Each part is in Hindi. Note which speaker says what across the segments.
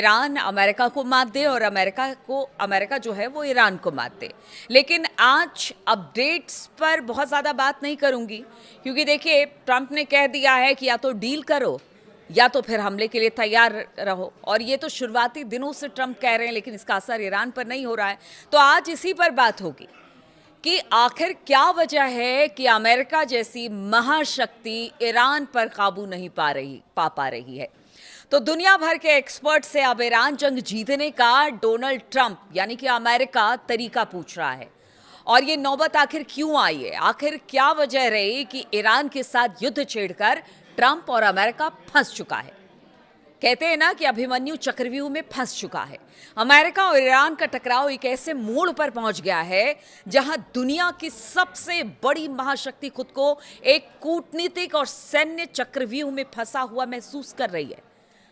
Speaker 1: ईरान अमेरिका को मात दे और अमेरिका जो है वो ईरान को मात दे। लेकिन आज अपडेट्स पर बहुत ज़्यादा बात नहीं करूंगी, क्योंकि देखिए ट्रंप ने कह दिया है कि या तो डील करो या तो फिर हमले के लिए तैयार रहो। और ये तो शुरुआती दिनों से ट्रंप कह रहे हैं, लेकिन इसका असर ईरान पर नहीं हो रहा है। तो आज इसी पर बात होगी कि आखिर क्या वजह है कि अमेरिका जैसी महाशक्ति ईरान पर काबू नहीं पा रही है। तो दुनिया भर के एक्सपर्ट से अब ईरान जंग जीतने का डोनाल्ड ट्रंप यानी कि अमेरिका तरीका पूछ रहा है। और ये नौबत आखिर क्यों आई है, आखिर क्या वजह रही कि ईरान के साथ युद्ध छेड़कर ट्रंप और अमेरिका फंस चुका है। कहते हैं ना कि अभिमन्यु चक्रव्यूह में फंस चुका है। अमेरिका और ईरान का टकराव एक ऐसे मोड़ पर पहुंच गया है जहां दुनिया की सबसे बड़ी महाशक्ति खुद को एक कूटनीतिक और सैन्य चक्रव्यूह में फंसा हुआ महसूस कर रही है।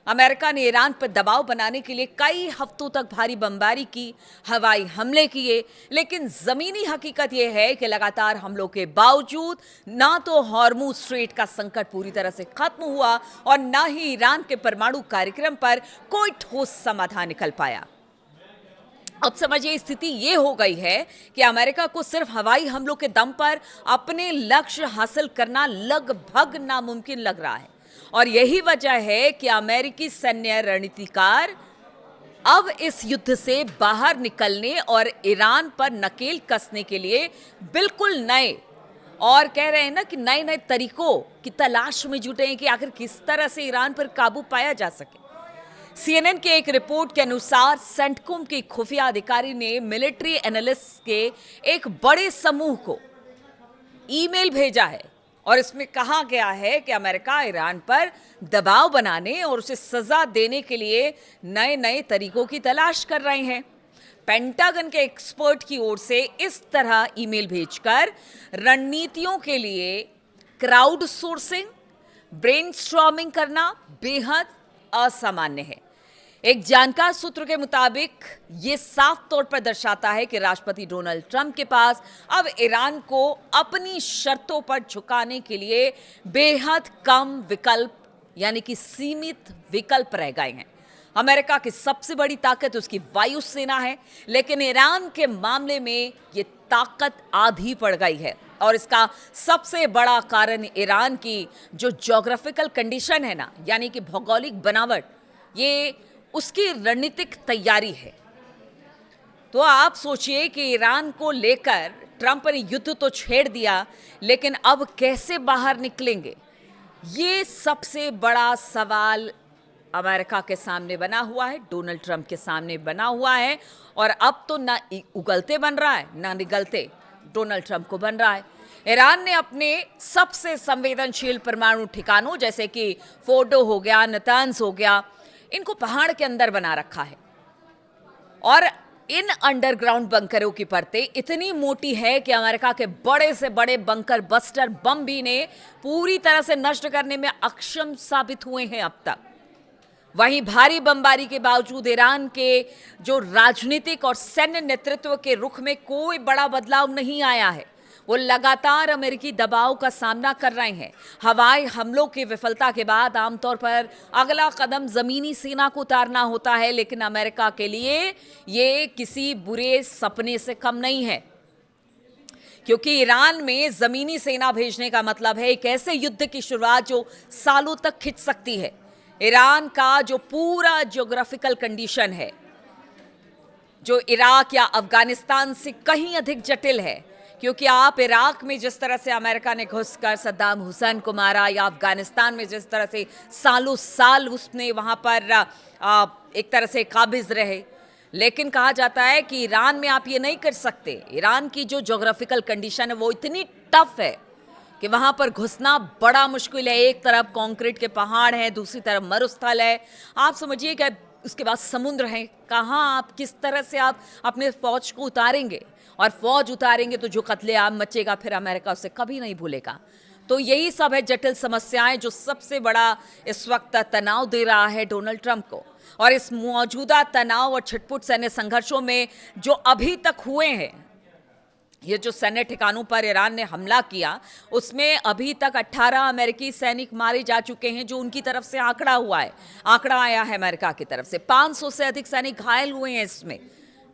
Speaker 1: अमेरिका ने ईरान पर दबाव बनाने के लिए कई हफ्तों तक भारी बमबारी की, हवाई हमले किए, लेकिन जमीनी हकीकत यह है कि लगातार हमलों के बावजूद ना तो हॉर्मुज स्ट्रेट का संकट पूरी तरह से खत्म हुआ और ना ही ईरान के परमाणु कार्यक्रम पर कोई ठोस समाधान निकल पाया। अब समझिए स्थिति ये हो गई है कि अमेरिका को सिर्फ हवाई हमलों के दम पर अपने लक्ष्य हासिल करना लगभग नामुमकिन लग रहा है। और यही वजह है कि अमेरिकी सैन्य रणनीतिकार अब इस युद्ध से बाहर निकलने और ईरान पर नकेल कसने के लिए बिल्कुल नए और कह रहे हैं ना कि नए नए तरीकों की तलाश में जुटे हैं कि आखिर किस तरह से ईरान पर काबू पाया जा सके। CNN के एक रिपोर्ट के अनुसार सेंटकॉम के खुफिया अधिकारी ने मिलिट्री एनालिस्ट के एक बड़े समूह को ईमेल भेजा है और इसमें कहा गया है कि अमेरिका ईरान पर दबाव बनाने और उसे सजा देने के लिए नए नए तरीकों की तलाश कर रहे हैं। पेंटागन के एक्सपर्ट की ओर से इस तरह ईमेल भेजकर रणनीतियों के लिए क्राउड सोर्सिंग, ब्रेनस्टॉर्मिंग करना बेहद असामान्य है। एक जानकार सूत्र के मुताबिक ये साफ तौर पर दर्शाता है कि राष्ट्रपति डोनाल्ड ट्रंप के पास अब ईरान को अपनी शर्तों पर झुकाने के लिए बेहद कम विकल्प यानी कि सीमित विकल्प रह गए हैं। अमेरिका की सबसे बड़ी ताकत उसकी वायुसेना है, लेकिन ईरान के मामले में ये ताकत आधी पड़ गई है। और इसका सबसे बड़ा कारण ईरान की जो ज्योग्राफिकल कंडीशन है ना, यानी कि भौगोलिक बनावट, ये उसकी रणनीतिक तैयारी है। तो आप सोचिए कि ईरान को लेकर ट्रंप ने युद्ध तो छेड़ दिया, लेकिन अब कैसे बाहर निकलेंगे, ये सबसे बड़ा सवाल अमेरिका के सामने बना हुआ है, डोनाल्ड ट्रंप के सामने बना हुआ है। और अब तो ना उगलते बन रहा है ना निगलते डोनाल्ड ट्रंप को बन रहा है। ईरान ने अपने सबसे संवेदनशील परमाणु ठिकानों जैसे कि फोर्डो हो गया, नतान्स हो गया, इनको पहाड़ के अंदर बना रखा है। और इन अंडरग्राउंड बंकरों की परतें इतनी मोटी है कि अमेरिका के बड़े से बड़े बंकर बस्टर बम भी ने पूरी तरह से नष्ट करने में अक्षम साबित हुए हैं अब तक। वहीं भारी बमबारी के बावजूद ईरान के जो राजनीतिक और सैन्य नेतृत्व के रुख में कोई बड़ा बदलाव नहीं आया है। वो लगातार अमेरिकी दबाव का सामना कर रहे हैं। हवाई हमलों की विफलता के बाद आमतौर पर अगला कदम जमीनी सेना को उतारना होता है, लेकिन अमेरिका के लिए ये किसी बुरे सपने से कम नहीं है, क्योंकि ईरान में जमीनी सेना भेजने का मतलब है एक ऐसे युद्ध की शुरुआत जो सालों तक खिंच सकती है। ईरान का जो पूरा ज्योग्राफिकल कंडीशन है, जो इराक या अफगानिस्तान से कहीं अधिक जटिल है, क्योंकि आप इराक में जिस तरह से अमेरिका ने घुसकर सद्दाम हुसैन को मारा, या अफगानिस्तान में जिस तरह से सालों साल उसने वहाँ पर एक तरह से काबिज रहे, लेकिन कहा जाता है कि ईरान में आप ये नहीं कर सकते। ईरान की जो ज्योग्राफिकल कंडीशन है वो इतनी टफ है कि वहाँ पर घुसना बड़ा मुश्किल है। एक तरफ कंक्रीट के पहाड़ हैं, दूसरी तरफ मरुस्थल है। आप समझिए कि उसके बाद समुद्र है, कहाँ आप किस तरह से आप अपने फौज को उतारेंगे, और फौज उतारेंगे तो जो कत्लेआम मचेगा फिर अमेरिका उसे कभी नहीं भूलेगा। तो यही सब है जटिल समस्याएं जो सबसे बड़ा इस वक्त तनाव दे रहा है डोनाल्ड ट्रंप को। और इस मौजूदा तनाव और छिटपुट सैन्य संघर्षों में जो अभी तक हुए हैं, ये जो सैन्य ठिकानों पर ईरान ने हमला किया, उसमें अभी तक 18 अमेरिकी सैनिक मारे जा चुके हैं, जो उनकी तरफ से आंकड़ा हुआ है, आंकड़ा आया है अमेरिका की तरफ से। 500 से अधिक सैनिक घायल हुए हैं इसमें।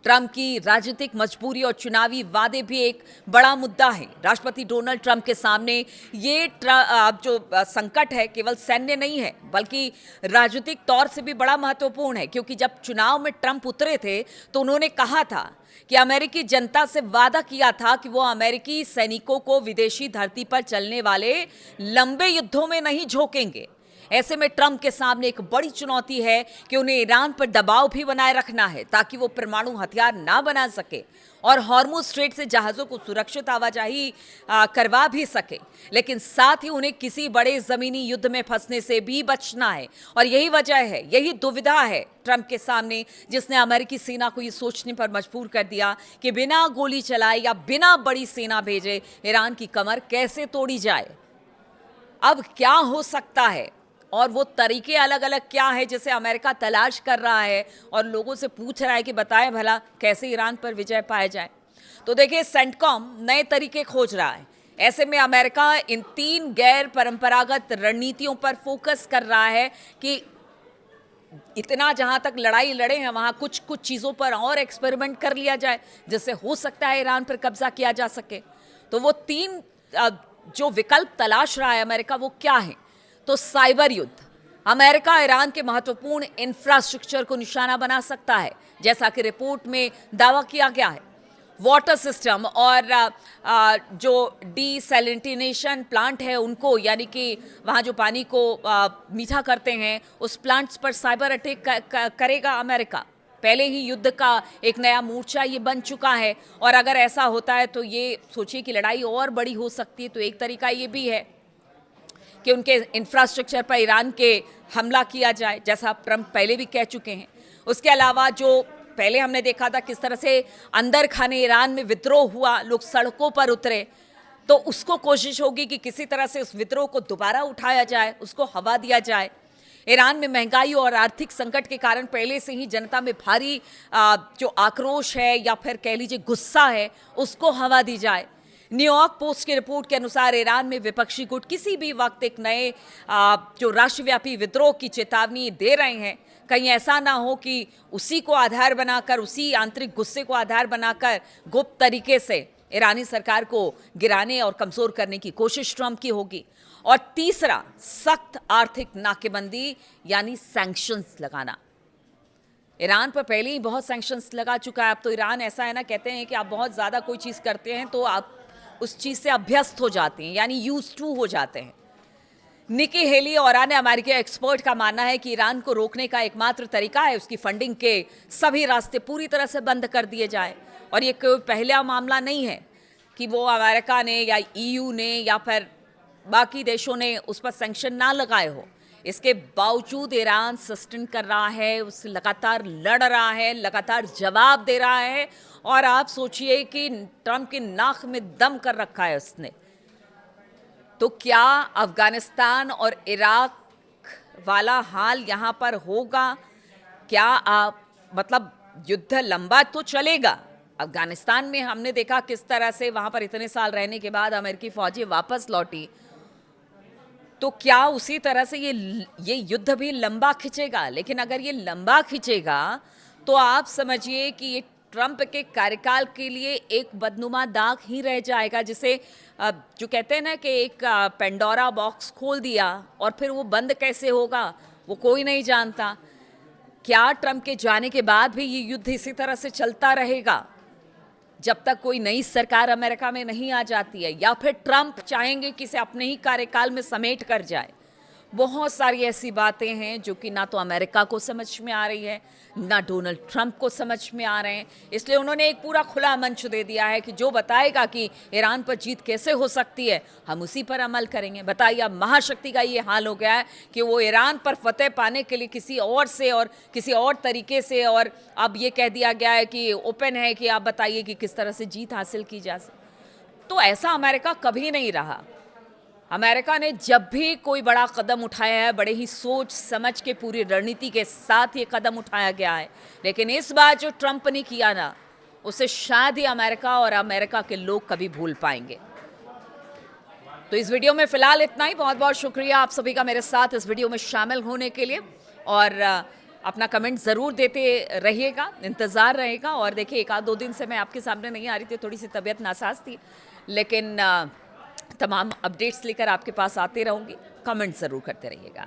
Speaker 1: ट्रंप की राजनीतिक मजबूरी और चुनावी वादे भी एक बड़ा मुद्दा है राष्ट्रपति डोनाल्ड ट्रंप के सामने। ये जो संकट है केवल सैन्य नहीं है, बल्कि राजनीतिक तौर से भी बड़ा महत्वपूर्ण है, क्योंकि जब चुनाव में ट्रंप उतरे थे तो उन्होंने कहा था कि अमेरिकी जनता से वादा किया था कि वो अमेरिकी सैनिकों को विदेशी धरती पर चलने वाले लंबे युद्धों में नहीं झोंकेंगे। ऐसे में ट्रंप के सामने एक बड़ी चुनौती है कि उन्हें ईरान पर दबाव भी बनाए रखना है, ताकि वो परमाणु हथियार ना बना सके और हॉर्मुज स्ट्रेट से जहाज़ों को सुरक्षित आवाजाही करवा भी सके। लेकिन साथ ही उन्हें किसी बड़े ज़मीनी युद्ध में फंसने से भी बचना है। और यही वजह है, यही दुविधा है ट्रंप के सामने, जिसने अमेरिकी सेना को ये सोचने पर मजबूर कर दिया कि बिना गोली चलाए या बिना बड़ी सेना भेजे ईरान की कमर कैसे तोड़ी जाए। अब क्या हो सकता है और वो तरीके अलग अलग क्या है जिसे अमेरिका तलाश कर रहा है और लोगों से पूछ रहा है कि बताएं भला कैसे ईरान पर विजय पाया जाए। तो देखिए, सेंटकॉम नए तरीके खोज रहा है। ऐसे में अमेरिका इन 3 गैर परंपरागत रणनीतियों पर फोकस कर रहा है कि इतना जहां तक लड़ाई लड़े हैं वहां कुछ कुछ चीज़ों पर और एक्सपेरिमेंट कर लिया जाए, जिससे हो सकता है ईरान पर कब्जा किया जा सके। तो वो 3 जो विकल्प तलाश रहा है अमेरिका, वो क्या है? तो साइबर युद्ध। अमेरिका ईरान के महत्वपूर्ण इंफ्रास्ट्रक्चर को निशाना बना सकता है, जैसा कि रिपोर्ट में दावा किया गया है। वाटर सिस्टम और जो डीसैलिनेशन प्लांट है उनको, यानी कि वहाँ जो पानी को मीठा करते हैं, उस प्लांट्स पर साइबर अटैक करेगा अमेरिका। पहले ही युद्ध का एक नया मोर्चा ये बन चुका है, और अगर ऐसा होता है तो ये सोचिए कि लड़ाई और बड़ी हो सकती है। तो एक तरीका ये भी है कि उनके इंफ्रास्ट्रक्चर पर ईरान के हमला किया जाए, जैसा ट्रंप पहले भी कह चुके हैं। उसके अलावा जो पहले हमने देखा था किस तरह से अंदर खाने ईरान में विद्रोह हुआ, लोग सड़कों पर उतरे, तो उसको कोशिश होगी कि किसी तरह से उस विद्रोह को दोबारा उठाया जाए, उसको हवा दिया जाए। ईरान में महंगाई और आर्थिक संकट के कारण पहले से ही जनता में भारी जो आक्रोश है या फिर कह लीजिए गुस्सा है, उसको हवा दी जाए। न्यूयॉर्क पोस्ट की रिपोर्ट के अनुसार ईरान में विपक्षी गुट किसी भी वक्त एक नए जो राष्ट्रव्यापी विद्रोह की चेतावनी दे रहे हैं। कहीं ऐसा ना हो कि उसी को आधार बनाकर, उसी आंतरिक गुस्से को आधार बनाकर गुप्त तरीके से ईरानी सरकार को गिराने और कमजोर करने की कोशिश ट्रंप की होगी। और तीसरा, सख्त आर्थिक नाकेबंदी यानी सैंक्शंस लगाना। ईरान पर पहले ही बहुत सैंक्शंस लगा चुका है। अब तो ईरान ऐसा है ना, कहते हैं कि आप बहुत ज़्यादा कोई चीज़ करते हैं तो आप उस चीज़ से अभ्यस्त हो जाते हैं, यानी यूज्ड टू हो जाते हैं। निकी हेली और अन्य अमेरिकी एक्सपर्ट का मानना है कि ईरान को रोकने का एकमात्र तरीका है उसकी फंडिंग के सभी रास्ते पूरी तरह से बंद कर दिए जाए। और ये कोई पहला मामला नहीं है कि वो अमेरिका ने या ईयू ने या फिर बाकी देशों ने उस पर सैंक्शन ना लगाए हो। इसके बावजूद ईरान सस्टेन कर रहा है, उससे लगातार लड़ रहा है, लगातार जवाब दे रहा है। और आप सोचिए कि ट्रंप की नाक में दम कर रखा है उसने। तो क्या अफगानिस्तान और इराक वाला हाल यहाँ पर होगा? क्या मतलब युद्ध लंबा तो चलेगा। अफगानिस्तान में हमने देखा किस तरह से वहाँ पर इतने साल रहने के बाद अमेरिकी फौजी वापस लौटी। तो क्या उसी तरह से ये युद्ध भी लंबा खिंचेगा? लेकिन अगर ये लंबा खिंचेगा तो आप समझिए कि ये ट्रंप के कार्यकाल के लिए एक बदनुमा दाग ही रह जाएगा, जिसे जो कहते हैं ना कि एक पेंडोरा बॉक्स खोल दिया और फिर वो बंद कैसे होगा वो कोई नहीं जानता। क्या ट्रंप के जाने के बाद भी ये युद्ध इसी तरह से चलता रहेगा जब तक कोई नई सरकार अमेरिका में नहीं आ जाती है, या फिर ट्रंप चाहेंगे कि इसे अपने ही कार्यकाल में समेट कर जाए? बहुत सारी ऐसी बातें हैं जो कि ना तो अमेरिका को समझ में आ रही है, ना डोनाल्ड ट्रंप को समझ में आ रहे हैं। इसलिए उन्होंने एक पूरा खुला मंच दे दिया है कि जो बताएगा कि ईरान पर जीत कैसे हो सकती है, हम उसी पर अमल करेंगे। बताइए, अब महाशक्ति का ये हाल हो गया है कि वो ईरान पर फतेह पाने के लिए किसी और से और किसी और तरीके से, और अब ये कह दिया गया है कि ओपन है कि आप बताइए कि किस तरह से जीत हासिल की जा सके। तो ऐसा अमेरिका कभी नहीं रहा। अमेरिका ने जब भी कोई बड़ा कदम उठाया है, बड़े ही सोच समझ के पूरी रणनीति के साथ ये कदम उठाया गया है। लेकिन इस बार जो ट्रंप ने किया ना, उसे शायद ही अमेरिका और अमेरिका के लोग कभी भूल पाएंगे। तो इस वीडियो में फिलहाल इतना ही। बहुत बहुत शुक्रिया आप सभी का मेरे साथ इस वीडियो में शामिल होने के लिए, और अपना कमेंट ज़रूर देते रहिएगा, इंतज़ार रहेगा। और देखिए, एक आध 2 दिन से मैं आपके सामने नहीं आ रही थी, थोड़ी सी तबीयत नासाज थी, लेकिन तमाम अपडेट्स लेकर आपके पास आते रहूँगी। कमेंट ज़रूर करते रहिएगा।